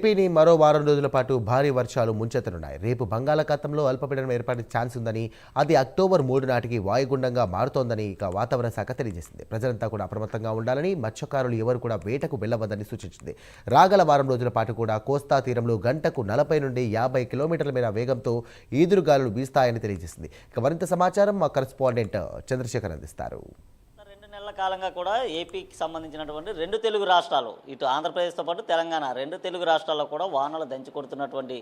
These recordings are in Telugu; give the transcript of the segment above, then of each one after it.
ఏపీని మరో వారం రోజుల పాటు భారీ వర్షాలు ముంచెత్తనున్నాయి. రేపు బంగాళాఖాతంలో అల్పపీడనం ఏర్పడే ఛాన్స్ ఉందని, అది అక్టోబర్ 3 నాటికి వాయుగుండంగా మారుతోందని వాతావరణ శాఖ తెలియజేసింది. ప్రజలంతా కూడా అప్రమత్తంగా ఉండాలని, మత్స్యకారులు ఎవరు కూడా వేటకు వెళ్లవద్దని సూచించింది. రాగల వారం రోజుల పాటు కూడా కోస్తా తీరంలో గంటకు 40 నుండి 50 కిలోమీటర్ల మేర వేగంతో ఈదురుగాలులు వీస్తాయని తెలియజేసింది. మరింత సమాచారం మా కరెస్పాండెంట్ చంద్రశేఖర్ అందిస్తారు. నెలల కాలంగా కూడా ఏపీకి సంబంధించినటువంటి రెండు తెలుగు రాష్ట్రాలు, ఇటు ఆంధ్రప్రదేశ్తో పాటు తెలంగాణ రెండు తెలుగు రాష్ట్రాల్లో కూడా వానలు దంచి కొడుతున్నటువంటి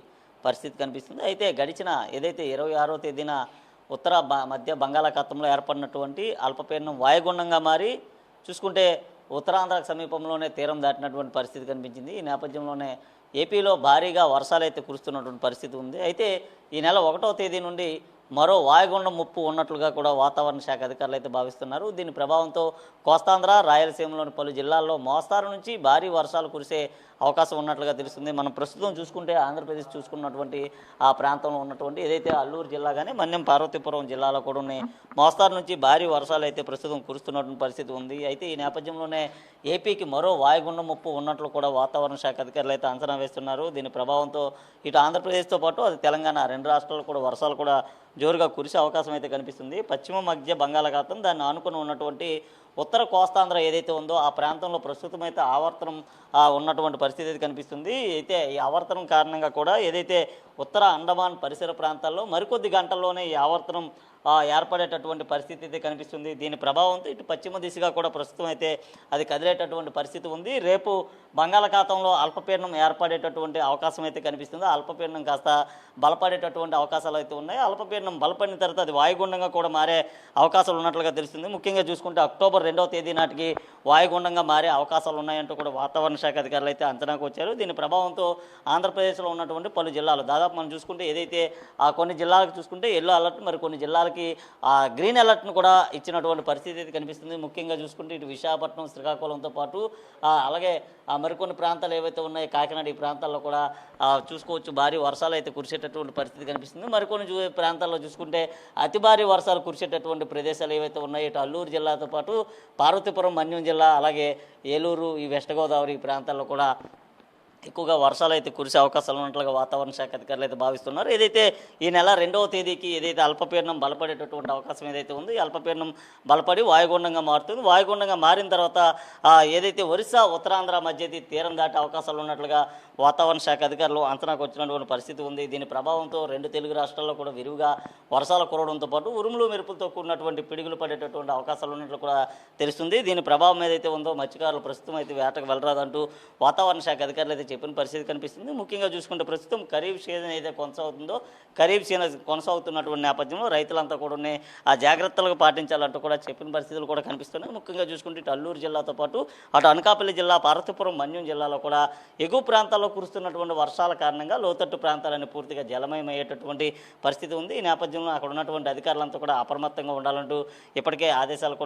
పరిస్థితి కనిపిస్తుంది. అయితే గడిచిన ఏదైతే 26వ తేదీన ఉత్తర మధ్య బంగాళాఖాతంలో ఏర్పడినటువంటి అల్పపీడనం వాయుగుండంగా మారి చూసుకుంటే ఉత్తరాంధ్రకు సమీపంలోనే తీరం దాటినటువంటి పరిస్థితి కనిపించింది. ఈ నేపథ్యంలోనే ఏపీలో భారీగా వర్షాలు అయితే కురుస్తున్నటువంటి పరిస్థితి ఉంది. అయితే ఈ నెల 1వ తేదీ నుండి మరో వాయుగుండం ముప్పు ఉన్నట్లుగా కూడా వాతావరణ శాఖ అధికారులు అయితే భావిస్తున్నారు. దీని ప్రభావంతో కోస్తాంధ్ర, రాయలసీమలోని పలు జిల్లాల్లో మోస్తారు నుంచి భారీ వర్షాలు కురిసే అవకాశం ఉన్నట్లుగా తెలుస్తుంది. మనం ప్రస్తుతం చూసుకుంటే ఆంధ్రప్రదేశ్ చూసుకున్నటువంటి ఆ ప్రాంతంలో ఉన్నటువంటి ఏదైతే అల్లూరు జిల్లా కానీ మన్యం పార్వతీపురం జిల్లాలో కూడా ఉన్నాయి, మోస్తారు నుంచి భారీ వర్షాలు అయితే ప్రస్తుతం కురుస్తున్నటువంటి పరిస్థితి ఉంది. అయితే ఈ నేపథ్యంలోనే ఏపీకి మరో వాయుగుండం ముప్పు ఉన్నట్లు కూడా వాతావరణ శాఖ అధికారులు అయితే అంచనా వేస్తున్నారు. దీని ప్రభావంతో ఇటు ఆంధ్రప్రదేశ్తో పాటు అది తెలంగాణ రెండు రాష్ట్రాలు కూడా వర్షాలు కూడా జోరుగా కురిసే అవకాశం అయితే కనిపిస్తుంది. పశ్చిమ మధ్య బంగాళాఖాతం దాన్ని ఆనుకుని ఉన్నటువంటి ఉత్తర కోస్తాంధ్ర ఏదైతే ఉందో ఆ ప్రాంతంలో ప్రస్తుతం అయితే ఆవర్తనం ఉన్నటువంటి పరిస్థితి అయితే కనిపిస్తుంది. అయితే ఈ ఆవర్తనం కారణంగా కూడా ఏదైతే ఉత్తర అండమాన్ పరిసర ప్రాంతాల్లో మరికొద్ది గంటల్లోనే ఈ ఆవర్తనం ఏర్పడేటటువంటి పరిస్థితి అయితే కనిపిస్తుంది. దీని ప్రభావంతో ఇటు పశ్చిమ దిశగా కూడా ప్రస్తుతం అయితే అది కదిలేటటువంటి పరిస్థితి ఉంది. రేపు బంగాళాఖాతంలో అల్పపీడనం ఏర్పడేటటువంటి అవకాశం అయితే కనిపిస్తుంది. అల్పపీడనం కాస్త బలపడేటటువంటి అవకాశాలు అయితే ఉన్నాయి. అల్పపీడనం బలపడిన తర్వాత అది వాయుగుండంగా కూడా మారే అవకాశాలు ఉన్నట్లుగా తెలుస్తుంది. ముఖ్యంగా చూసుకుంటే అక్టోబర్ 2వ తేదీ నాటికి వాయుగుండంగా మారే అవకాశాలు ఉన్నాయంటూ కూడా వాతావరణ శాఖ అధికారులు అయితే అంచనాకు వచ్చారు. దీని ప్రభావంతో ఆంధ్రప్రదేశ్లో ఉన్నటువంటి పలు జిల్లాలు దాదాపు మనం చూసుకుంటే ఏదైతే కొన్ని జిల్లాలకు చూసుకుంటే ఎల్లో అలర్ట్, మరి కొన్ని జిల్లాలకి గ్రీన్ అలర్ట్ను కూడా ఇచ్చినటువంటి పరిస్థితి అయితే కనిపిస్తుంది. ముఖ్యంగా చూసుకుంటే ఇటు విశాఖపట్నం, శ్రీకాకుళంతో పాటు అలాగే మరికొన్ని ప్రాంతాలు ఏవైతే ఉన్నాయో కాకినాడ, ఈ ప్రాంతాల్లో కూడా చూసుకోవచ్చు భారీ వర్షాలు అయితే కురిసేటటువంటి పరిస్థితి కనిపిస్తుంది. మరికొన్ని ప్రాంతాల్లో చూసుకుంటే అతి భారీ వర్షాలు కురిసేటటువంటి ప్రదేశాలు ఏవైతే ఉన్నాయో ఇటు అల్లూరు జిల్లాతో పాటు పార్వతీపురం, మన్యం జిల్లా, అలాగే ఏలూరు, ఈ వెస్ట్ గోదావరి ప్రాంతాల్లో కూడా ఎక్కువగా వర్షాలు అయితే కురిసే అవకాశాలు ఉన్నట్లుగా వాతావరణ శాఖ అధికారులు అయితే భావిస్తున్నారు. ఏదైతే ఈ నెల 2వ తేదీకి ఏదైతే అల్పపీడనం బలపడేటటువంటి అవకాశం ఏదైతే ఉందో ఈ అల్పపీడనం బలపడి వాయుగుండంగా మారుతుంది. వాయుగుండంగా మారిన తర్వాత ఏదైతే ఒరిస్సా, ఉత్తరాంధ్ర మధ్య తీరం దాటే అవకాశాలు ఉన్నట్లుగా వాతావరణ శాఖ అధికారులు అంచనాకు వచ్చినటువంటి పరిస్థితి ఉంది. దీని ప్రభావంతో రెండు తెలుగు రాష్ట్రాల్లో కూడా విరివిగా వర్షాలు కురవడంతో పాటు ఉరుములు మెరుపులతో కూడినటువంటి పిడుగులు పడేటటువంటి అవకాశాలు ఉన్నట్లు కూడా తెలుస్తుంది. దీని ప్రభావం ఏదైతే ఉందో మత్స్యకారులు ప్రస్తుతం అయితే వేటకు వెళ్ళరాదంటూ వాతావరణ శాఖ అధికారులు అయితే చెప్పిన పరిస్థితి కనిపిస్తుంది. ముఖ్యంగా చూసుకుంటే ప్రస్తుతం ఖరీఫ్ సీజన్ అయితే కొనసాగుతుందో ఖరీఫ్ సీజన్ కొనసాగుతున్నటువంటి నేపథ్యంలో రైతులంతా కూడా ఆ జాగ్రత్తలకు పాటించాలంటూ కూడా చెప్పిన పరిస్థితులు కూడా కనిపిస్తున్నాయి. ముఖ్యంగా చూసుకుంటే ఇటు అల్లూరు జిల్లాతో పాటు అటు అనకాపల్లి జిల్లా, పార్వతీపురం, మన్యం జిల్లాలో కూడా ఎగువ ప్రాంతాల్లో కురుస్తున్నటువంటి వర్షాల కారణంగా లోతట్టు ప్రాంతాలన్నీ పూర్తిగా జలమయమయ్యేటటువంటి పరిస్థితి ఉంది. ఈ నేపథ్యంలో అక్కడ ఉన్నటువంటి అధికారులంతా కూడా అప్రమత్తంగా ఉండాలంటూ ఇప్పటికే ఆదేశాలు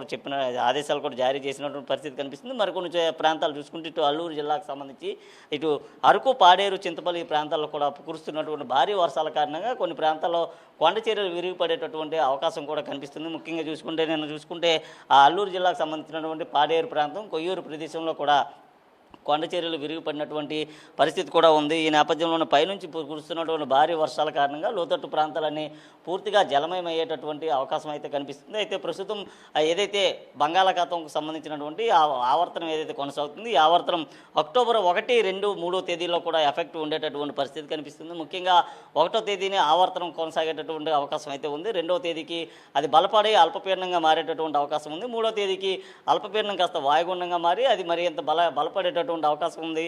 కూడా జారీ చేసినటువంటి పరిస్థితి కనిపిస్తుంది. మరికొన్ని ప్రాంతాలు చూసుకుంటే ఇటు అల్లూరు జిల్లాకు సంబంధించి ఇటు అరకు, పాడేరు, చింతపల్లి ఈ ప్రాంతాల్లో కూడా కురుస్తున్నటువంటి భారీ వర్షాల కారణంగా కొన్ని ప్రాంతాల్లో కొండ చర్యలు విరిగిపడేటటువంటి అవకాశం కూడా కనిపిస్తుంది. ముఖ్యంగా చూసుకుంటే ఆ అల్లూరు జిల్లాకు సంబంధించినటువంటి పాడేరు ప్రాంతం, కొయ్యూరు ప్రదేశంలో కూడా కొండ చర్యలు విరిగిపడినటువంటి పరిస్థితి కూడా ఉంది. ఈ నేపథ్యంలోనే పైనుంచి కురుస్తున్నటువంటి భారీ వర్షాల కారణంగా లోతట్టు ప్రాంతాలన్నీ పూర్తిగా జలమయమయ్యేటటువంటి అవకాశం అయితే కనిపిస్తుంది. అయితే ప్రస్తుతం ఏదైతే బంగాళాఖాతంకు సంబంధించినటువంటి ఆవర్తనం ఏదైతే కొనసాగుతుంది, ఈ ఆవర్తనం అక్టోబర్ 1, 2, 3 తేదీల్లో కూడా ఎఫెక్ట్ ఉండేటటువంటి పరిస్థితి కనిపిస్తుంది. ముఖ్యంగా 1వ తేదీనే ఆవర్తనం కొనసాగేటటువంటి అవకాశం అయితే ఉంది. 2వ తేదీకి అది బలపడి అల్పపీడనంగా మారేటటువంటి అవకాశం ఉంది. 3వ తేదీకి అల్పపీడనం కాస్త వాయుగుండంగా మారి అది మరి ఎంత బలపడేటటువంటి అవకాశం ఉంది.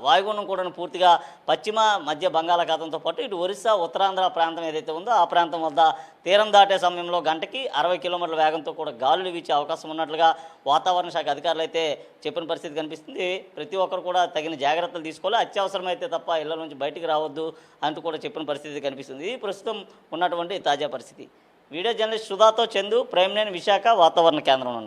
వాయుగుండం కూడా పూర్తిగా పశ్చిమ మధ్య బంగాళాఖాతంతో పాటు ఇటు ఒరిస్సా, ఉత్తరాంధ్ర ప్రాంతం ఏదైతే ఉందో ఆ ప్రాంతం వద్ద తీరం దాటే సమయంలో గంటకి 60 కిలోమీటర్ల వేగంతో కూడా గాలులు వీచే అవకాశం ఉన్నట్లుగా వాతావరణ శాఖ అధికారులు అయితే చెప్పిన పరిస్థితి కనిపిస్తుంది. ప్రతి ఒక్కరు కూడా తగిన జాగ్రత్తలు తీసుకోవాలి, అత్యవసరమైతే తప్ప ఇళ్ల నుంచి బయటికి రావద్దు అంటూ కూడా చెప్పిన పరిస్థితి కనిపిస్తుంది. ప్రస్తుతం ఉన్నటువంటి తాజా పరిస్థితి. వీడియో జర్నలిస్ట్ సుధాతో చందు, ప్రైమ్9 విశాఖ వాతావరణ కేంద్రం నుండి.